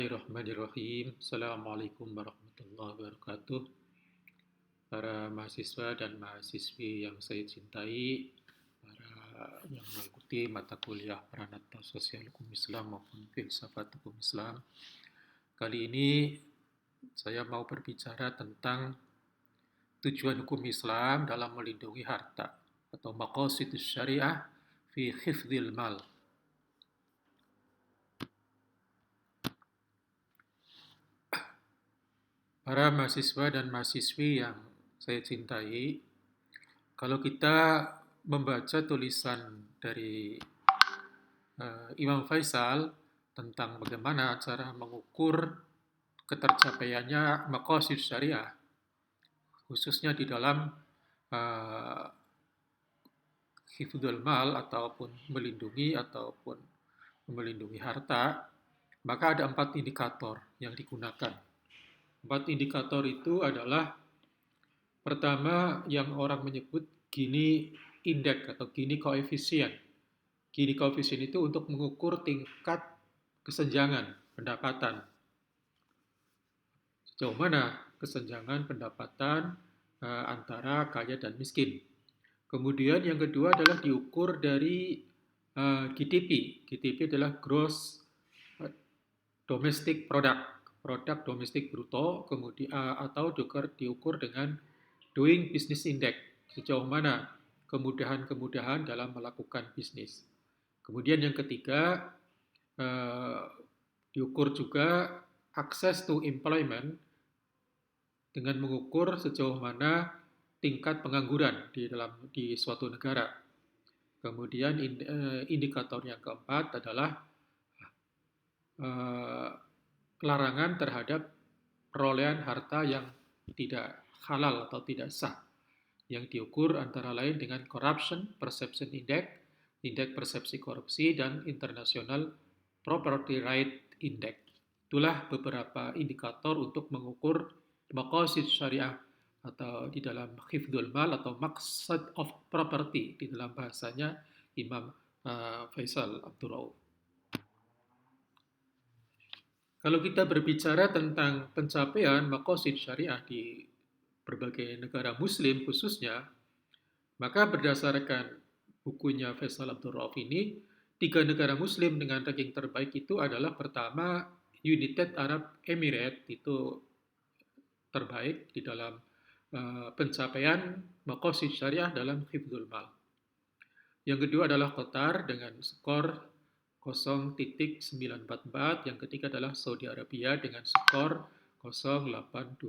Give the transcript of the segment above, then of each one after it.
Bismillahirrahmanirrahim. Assalamualaikum warahmatullahi wabarakatuh. Para mahasiswa dan mahasiswi yang saya cintai, para yang mengikuti mata kuliah Pranata Sosial Hukum Islam maupun Filsafat Hukum Islam. Kali ini saya mau berbicara tentang tujuan hukum Islam dalam melindungi harta atau maqasidus syariah fi hifdzil mal. Para mahasiswa dan mahasiswi yang saya cintai, kalau kita membaca tulisan dari Imam Faisal tentang bagaimana cara mengukur ketercapaiannya maqasid syariah, khususnya di dalam uh, hifdzul mal ataupun melindungi harta, maka ada 4 indikator yang digunakan. 4 indikator itu adalah pertama yang orang menyebut Gini indeks atau Gini koefisien. Gini koefisien itu untuk mengukur tingkat kesenjangan pendapatan. Sejauh mana kesenjangan pendapatan antara kaya dan miskin. Kemudian yang kedua adalah diukur dari GDP. GDP adalah Gross Domestic Product, produk domestik bruto, kemudian atau diukur dengan Doing Business Index, sejauh mana kemudahan-kemudahan dalam melakukan bisnis. Kemudian yang ketiga, diukur juga access to employment dengan mengukur sejauh mana tingkat pengangguran di suatu negara. Kemudian indikator yang keempat adalah larangan terhadap perolehan harta yang tidak halal atau tidak sah, yang diukur antara lain dengan Corruption Perception Index, Indeks Persepsi Korupsi, dan International Property Right Index. Itulah beberapa indikator untuk mengukur maqasid syariah atau di dalam hifdzul mal atau maqsad of property di dalam bahasanya Imam Faisal Abdul Rauf. Kalau kita berbicara tentang pencapaian maqasid syariah di berbagai negara muslim khususnya, maka berdasarkan bukunya Faisal Abdul Rauf ini, 3 negara muslim dengan ranking terbaik itu adalah pertama United Arab Emirates, itu terbaik di dalam pencapaian maqasid syariah dalam hifdzul mal. Yang kedua adalah Qatar dengan skor 0.944, yang ketiga adalah Saudi Arabia dengan skor 0.829.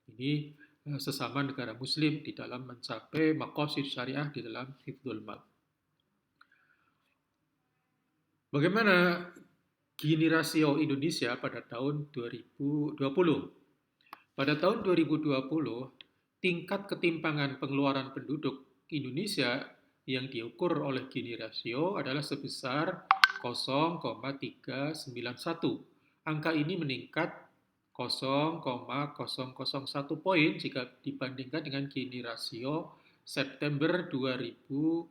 Ini sesama negara muslim di dalam mencapai maqasid syariah di dalam hifdzul mal. Bagaimana Gini rasio Indonesia pada tahun 2020? Pada tahun 2020, tingkat ketimpangan pengeluaran penduduk Indonesia yang diukur oleh Gini rasio adalah sebesar 0,391. Angka ini meningkat 0,001 poin jika dibandingkan dengan Gini rasio September 2019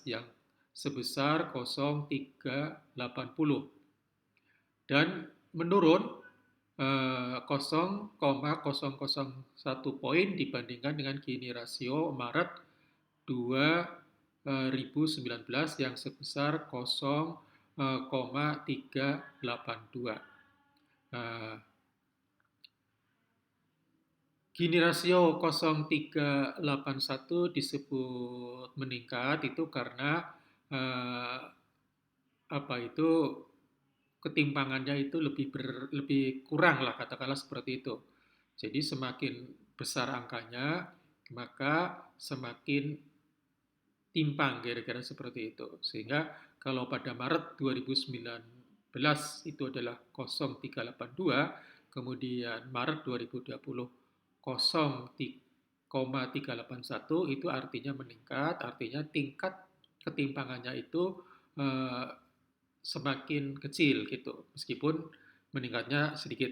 yang sebesar 0,380 dan menurun 0,001 poin dibandingkan dengan Gini rasio Maret 2019 yang sebesar 0,382. Gini rasio 0,381 disebut meningkat itu karena ketimpangannya itu lebih kurang lah, katakanlah seperti itu. Jadi semakin besar angkanya, maka semakin timpang kira-kira seperti itu. Sehingga kalau pada Maret 2019 itu adalah 0,382, kemudian Maret 2020 0,381, itu artinya meningkat, artinya tingkat ketimpangannya itu semakin kecil gitu, meskipun meningkatnya sedikit.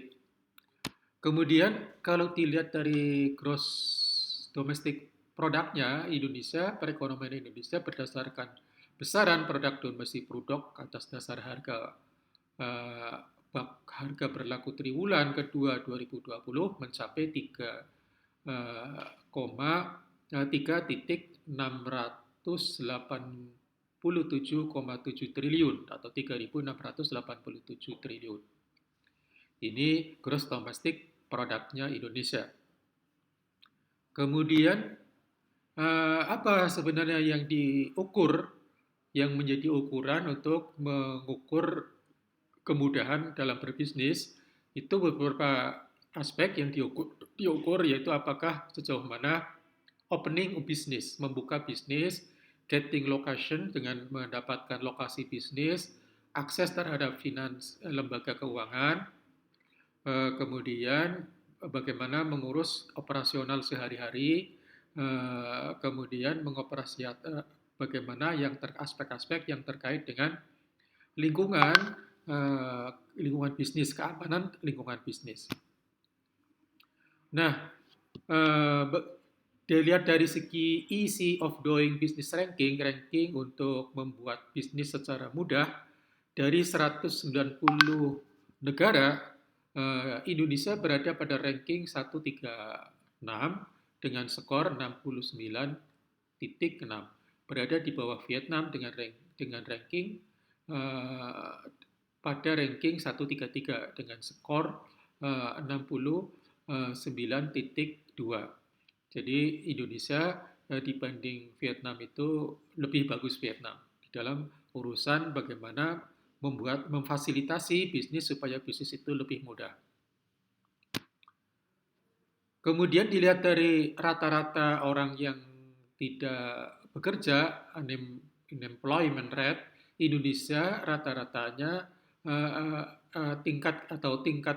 Kemudian kalau dilihat dari gross domestic produknya Indonesia, perekonomian Indonesia berdasarkan besaran produk domestik produk atas dasar harga harga berlaku triwulan kedua 2020 mencapai 3,687,7 triliun atau 3.687 triliun. Ini gross domestic produknya Indonesia. Kemudian apa sebenarnya yang diukur, yang menjadi ukuran untuk mengukur kemudahan dalam berbisnis? Itu beberapa aspek yang diukur yaitu apakah sejauh mana opening bisnis, membuka bisnis, getting location dengan mendapatkan lokasi bisnis, akses terhadap lembaga keuangan, kemudian bagaimana mengurus operasional sehari-hari, kemudian bagaimana aspek-aspek yang terkait dengan lingkungan, lingkungan bisnis, keamanan lingkungan bisnis. Nah, dilihat dari segi easy of doing business ranking untuk membuat bisnis secara mudah, dari 190 negara, Indonesia berada pada ranking 136 dengan skor 69,6, berada di bawah Vietnam dengan ranking pada ranking 133 dengan skor 69,2. Jadi Indonesia dibanding Vietnam itu lebih bagus Vietnam di dalam urusan bagaimana memfasilitasi bisnis supaya bisnis itu lebih mudah. Kemudian dilihat dari rata-rata orang yang tidak bekerja, unemployment rate, Indonesia rata-ratanya tingkat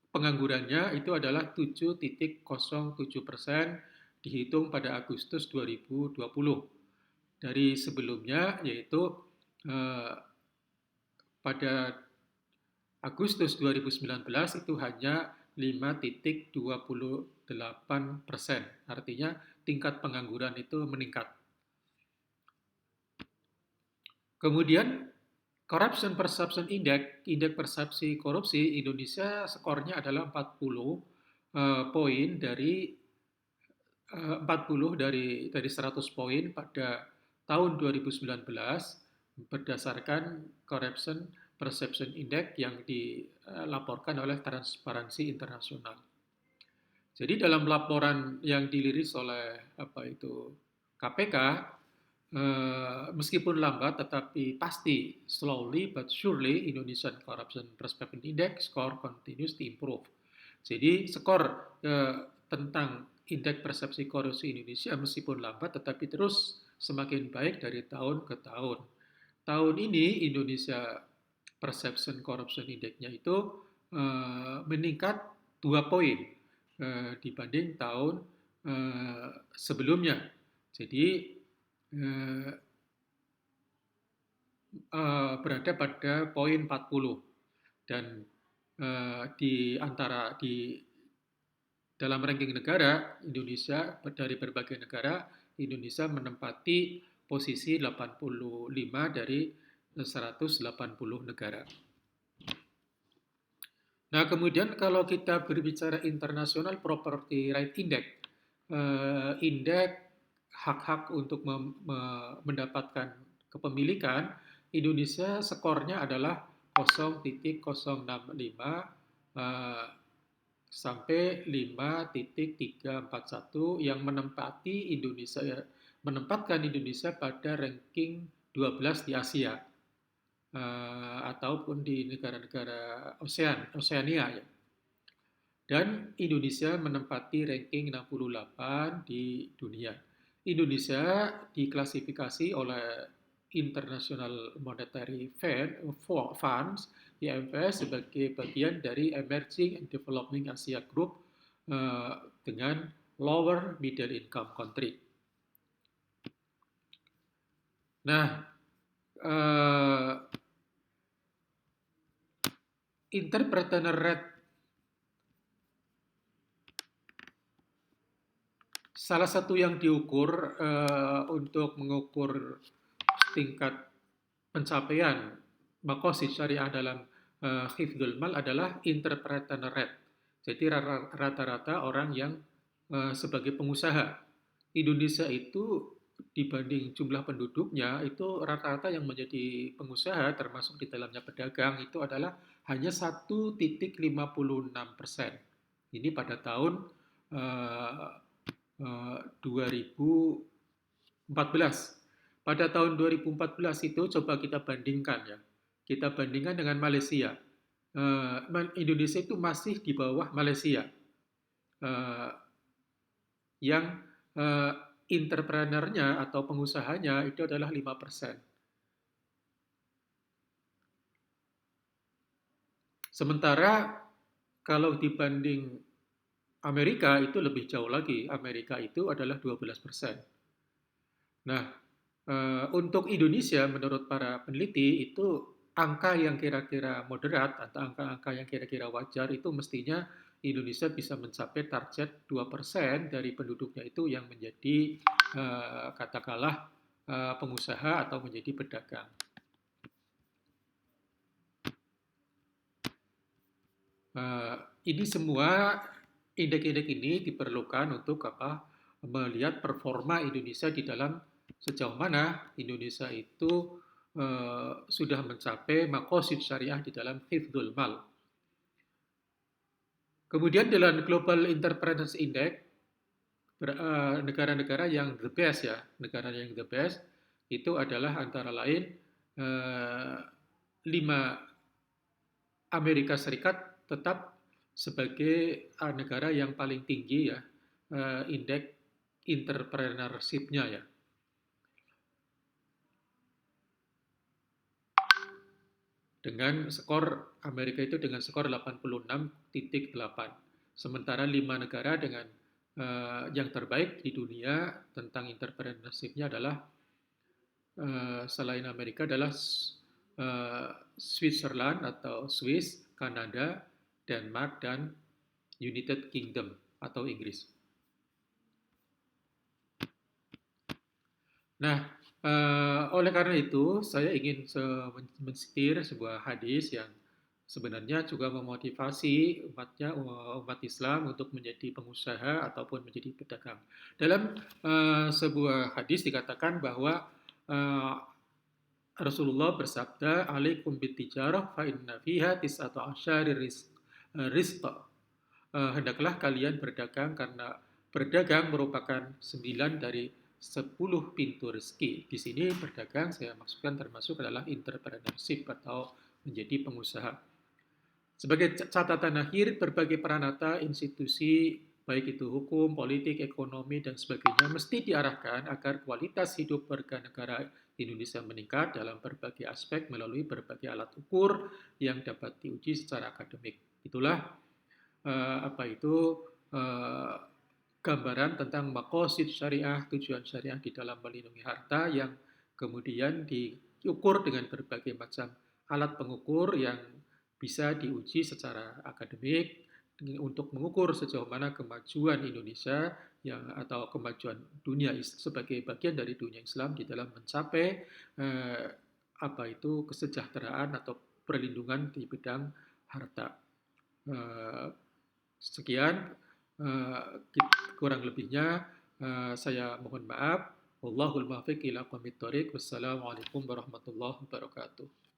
penganggurannya itu adalah 7,07% dihitung pada Agustus 2020. Dari sebelumnya yaitu pada Agustus 2019 itu hanya 5,28%. Artinya tingkat pengangguran itu meningkat. Kemudian Corruption Perception Index, indeks persepsi korupsi Indonesia skornya adalah 40 poin dari 100 poin pada tahun 2019 berdasarkan Corruption Perception Index yang dilaporkan oleh Transparansi Internasional. Jadi dalam laporan yang dirilis oleh KPK, meskipun lambat tetapi pasti slowly but surely Indonesian Corruption Perception Index score continues to improve. Jadi skor tentang indeks persepsi korupsi Indonesia meskipun lambat tetapi terus semakin baik dari tahun ke tahun. Tahun ini Indonesia Perception Corruption Index-nya itu meningkat 2 poin dibanding tahun sebelumnya. Jadi berada pada poin 40 dan dalam ranking negara Indonesia dari berbagai negara Indonesia menempati posisi 85 dari 180 negara. Nah, kemudian kalau kita berbicara International Property Right Index, indeks hak-hak untuk mendapatkan kepemilikan, Indonesia skornya adalah 0,065 sampai 5,341 yang menempatkan Indonesia pada ranking 12 di Asia ataupun di negara-negara Oseania ya. Dan Indonesia menempati ranking 68 di dunia. Indonesia diklasifikasi oleh International Monetary Funds IMF sebagai bagian dari Emerging and Developing Asia Group dengan lower middle income country. Nah, entrepreneur rate salah satu yang diukur untuk mengukur tingkat pencapaian maqasid syariah dalam hifdzul mal adalah entrepreneur rate. Jadi rata-rata orang yang sebagai pengusaha. Indonesia itu dibanding jumlah penduduknya itu rata-rata yang menjadi pengusaha termasuk di dalamnya pedagang itu adalah hanya 1,56%. Ini pada tahun eh, 2014. Pada tahun 2014 itu coba kita bandingkan ya. Kita bandingkan dengan Malaysia. Indonesia itu masih di bawah Malaysia. Eh, yang eh, entrepreneurnya atau pengusahanya itu adalah 5%. Sementara kalau dibanding Amerika itu lebih jauh lagi. Amerika itu adalah 12%. Nah, untuk Indonesia menurut para peneliti itu angka yang kira-kira moderat atau angka-angka yang kira-kira wajar itu mestinya Indonesia bisa mencapai target 2% dari penduduknya itu yang menjadi katakanlah pengusaha atau menjadi pedagang. Ini semua indeks-indeks ini diperlukan untuk apa? Melihat performa Indonesia di dalam sejauh mana Indonesia itu sudah mencapai maqasid syariah di dalam hifdzul mal. Kemudian dalam Global Entrepreneurs Index, negara-negara yang the best ya, negara yang the best itu adalah antara lain 5 Amerika Serikat tetap sebagai negara yang paling tinggi ya indeks entrepreneurship-nya ya. Dengan skor Amerika itu dengan skor 86,8. Sementara 5 negara dengan yang terbaik di dunia tentang entrepreneurship-nya adalah selain Amerika adalah Switzerland atau Swiss, Kanada, Denmark, dan United Kingdom atau Inggris. Nah, oleh karena itu saya ingin mensetir sebuah hadis yang sebenarnya juga memotivasi umat Islam untuk menjadi pengusaha ataupun menjadi pedagang. Dalam sebuah hadis dikatakan bahwa uh, Rasulullah bersabda, "Alaikum bitijarah fa inna fiha tis'atu asyari rizq." Hendaklah kalian berdagang karena berdagang merupakan 9 dari 10 pintu rezeki. Di sini berdagang saya maksudkan termasuk adalah entrepreneurship atau menjadi pengusaha. Sebagai catatan akhir, berbagai peranata institusi, baik itu hukum, politik, ekonomi, dan sebagainya, mesti diarahkan agar kualitas hidup warga negara Indonesia meningkat dalam berbagai aspek melalui berbagai alat ukur yang dapat diuji secara akademik. Itulah gambaran tentang maqasid syariah, tujuan syariah di dalam melindungi harta yang kemudian diukur dengan berbagai macam alat pengukur yang bisa diuji secara akademik untuk mengukur sejauh mana kemajuan Indonesia atau kemajuan dunia sebagai bagian dari dunia Islam di dalam mencapai kesejahteraan atau perlindungan di bidang harta. Sekian kurang lebihnya saya mohon maaf. Wallahul muwaffiq ila aqwamit thoriq. Wassalamualaikum warahmatullahi wabarakatuh.